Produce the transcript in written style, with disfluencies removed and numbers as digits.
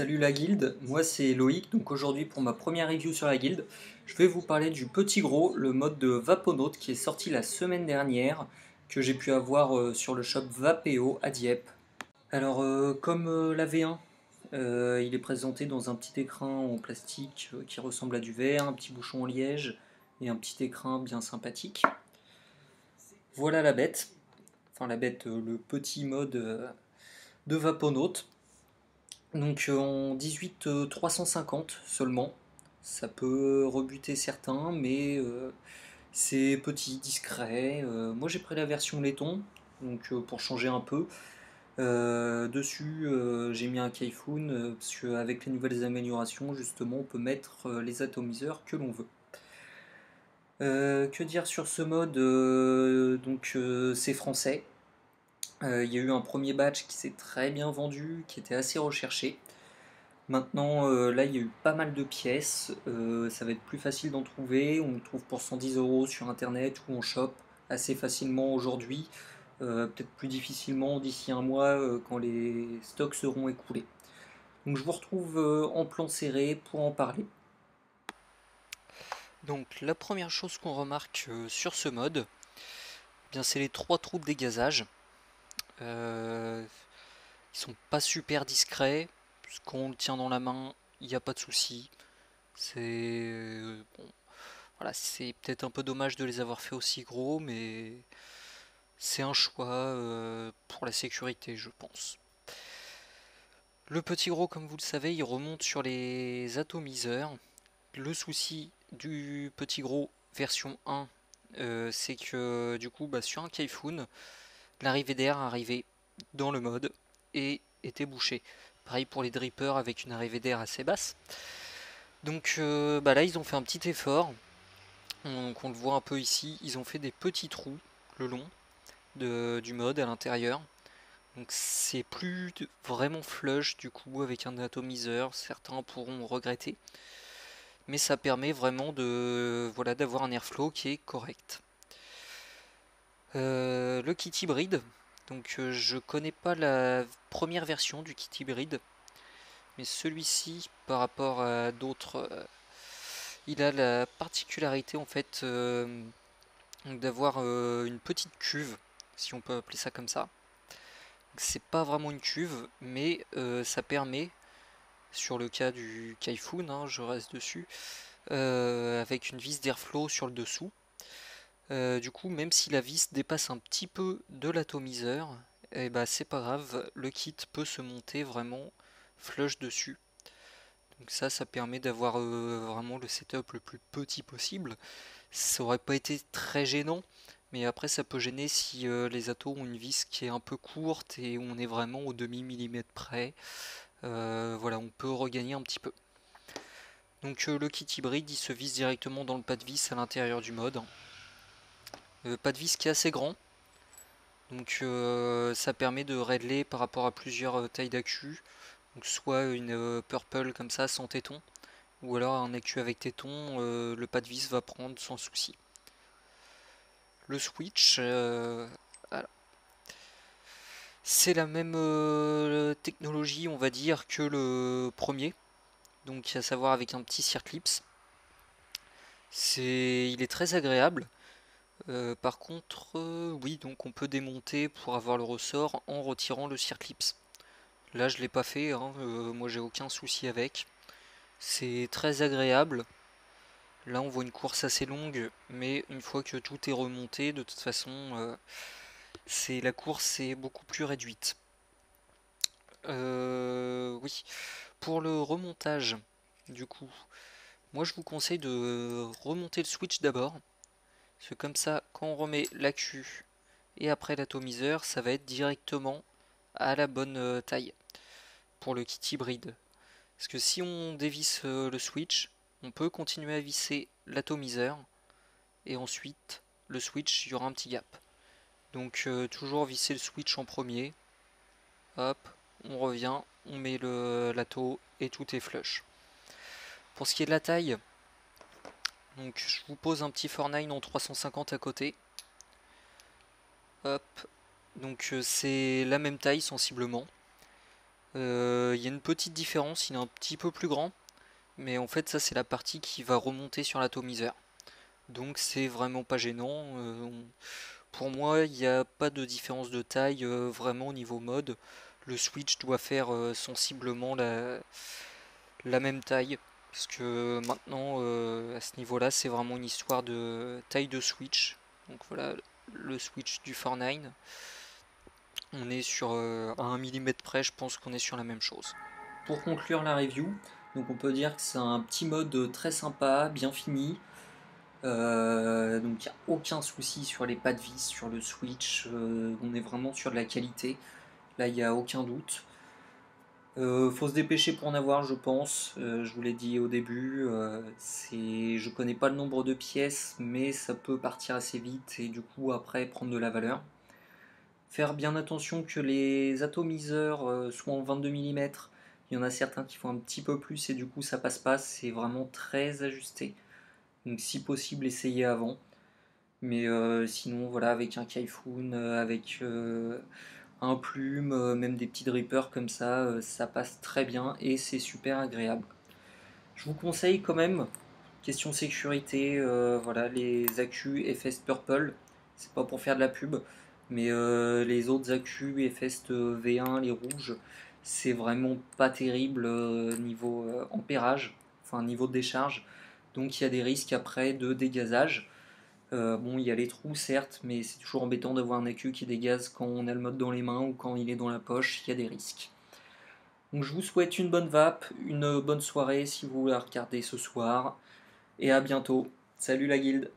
Salut la guilde, moi c'est Loïc, donc aujourd'hui pour ma première review sur la guilde, je vais vous parler du Petit Gros, le mode de Vaponaut qui est sorti la semaine dernière, que j'ai pu avoir sur le shop Vapeo à Dieppe. Alors comme la V1, il est présenté dans un petit écrin en plastique qui ressemble à du verre, un petit bouchon en liège et un petit écrin bien sympathique. Voilà la bête, enfin la bête, le petit mode de Vaponaut. Donc en 18 350 seulement. Ça peut rebuter certains, mais c'est petit, discret. Moi j'ai pris la version laiton, donc pour changer un peu. Dessus j'ai mis un Kaifun, parce qu'avec les nouvelles améliorations, justement, on peut mettre les atomiseurs que l'on veut. Que dire sur ce mode? Donc c'est français. Il y a eu un premier batch qui s'est très bien vendu, qui était assez recherché. Maintenant, là, il y a eu pas mal de pièces. Ça va être plus facile d'en trouver. On le trouve pour 110 € sur internet ou en shop assez facilement aujourd'hui. Peut-être plus difficilement d'ici un mois quand les stocks seront écoulés. Donc, je vous retrouve en plan serré pour en parler. Donc, la première chose qu'on remarque sur ce mode, eh bien, c'est les trois trous de dégazage. Ils sont pas super discrets. Quand on le tient dans la main, il n'y a pas de souci. C'est bon, voilà, c'est peut-être un peu dommage de les avoir fait aussi gros, mais c'est un choix pour la sécurité, je pense. Le petit gros, comme vous le savez, il remonte sur les atomiseurs. Le souci du petit gros version 1, c'est que du coup, sur un Kaifun, l'arrivée d'air arrivait dans le mode et était bouchée. Pareil pour les drippers avec une arrivée d'air assez basse. Donc là, ils ont fait un petit effort. Donc on le voit un peu ici, ils ont fait des petits trous le long du mode à l'intérieur. Donc c'est plus vraiment flush du coup avec un atomiseur, certains pourront regretter. Mais ça permet vraiment d'avoir un airflow qui est correct. Le kit hybride, donc je connais pas la première version du kit hybride, mais celui-ci par rapport à d'autres, il a la particularité en fait d'avoir une petite cuve, si on peut appeler ça comme ça. C'est pas vraiment une cuve, mais ça permet, sur le cas du Kaifun, hein, je reste dessus, avec une vis d'airflow sur le dessous. Du coup, même si la vis dépasse un petit peu de l'atomiseur, et c'est pas grave, le kit peut se monter vraiment flush dessus. Donc ça permet d'avoir vraiment le setup le plus petit possible. Ça aurait pas été très gênant, mais après ça peut gêner si les atos ont une vis qui est un peu courte et on est vraiment au demi-millimètre près. Voilà, on peut regagner un petit peu. Donc le kit hybride, il se visse directement dans le pas de vis à l'intérieur du mode. Pas de vis qui est assez grand, donc ça permet de régler par rapport à plusieurs tailles d'accu. Donc soit une purple comme ça sans téton, ou alors un accu avec téton, le pas de vis va prendre sans souci. Le switch, voilà. C'est la même technologie, on va dire, que le premier, donc à savoir avec un petit circlips. Il est très agréable. Par contre, oui, donc on peut démonter pour avoir le ressort en retirant le circlips. Là, je l'ai pas fait, hein, moi j'ai aucun souci avec. C'est très agréable. Là, on voit une course assez longue, mais une fois que tout est remonté, de toute façon, la course est beaucoup plus réduite. Oui, pour le remontage, du coup, moi je vous conseille de remonter le switch d'abord, parce que comme ça, quand on remet l'accu et après l'atomiseur, ça va être directement à la bonne taille pour le kit hybride. Parce que si on dévisse le switch, on peut continuer à visser l'atomiseur et ensuite le switch, il y aura un petit gap. Donc toujours visser le switch en premier, hop, on revient, on met l'ato et tout est flush. Pour ce qui est de la taille, donc je vous pose un petit 4.9 en 350 à côté. Hop, donc c'est la même taille sensiblement. Il y a une petite différence, il est un petit peu plus grand, mais en fait ça c'est la partie qui va remonter sur l'atomiseur. Donc c'est vraiment pas gênant. Pour moi, il n'y a pas de différence de taille vraiment au niveau mode. Le Switch doit faire sensiblement la même taille. Parce que maintenant, à ce niveau-là, c'est vraiment une histoire de taille de Switch. Donc voilà, le Switch du Fortnite. On est sur à 1 mm près, je pense qu'on est sur la même chose. Pour conclure la review, donc on peut dire que c'est un petit mode très sympa, bien fini. Donc il n'y a aucun souci sur les pas de vis, sur le Switch. On est vraiment sur de la qualité. Là, il n'y a aucun doute. Faut se dépêcher pour en avoir, je pense. Je vous l'ai dit au début, je connais pas le nombre de pièces, mais ça peut partir assez vite et du coup après prendre de la valeur. Faire bien attention que les atomiseurs soient en 22 mm. Il y en a certains qui font un petit peu plus et du coup ça passe pas. C'est vraiment très ajusté. Donc si possible, essayez avant. Mais sinon, voilà, avec un Kaifun, avec un plume, même des petits drippers comme ça passe très bien et c'est super agréable. Je vous conseille quand même, question sécurité, voilà, les accus Efest Purple, c'est pas pour faire de la pub, mais les autres accus Efest V1, les rouges, c'est vraiment pas terrible niveau ampérage, enfin niveau de décharge, donc il y a des risques après de dégazage. Bon, il y a les trous, certes, mais c'est toujours embêtant d'avoir un accu qui dégaze quand on a le mode dans les mains ou quand il est dans la poche, il y a des risques. Donc je vous souhaite une bonne vape, une bonne soirée si vous la regardez ce soir, et à bientôt. Salut la guilde!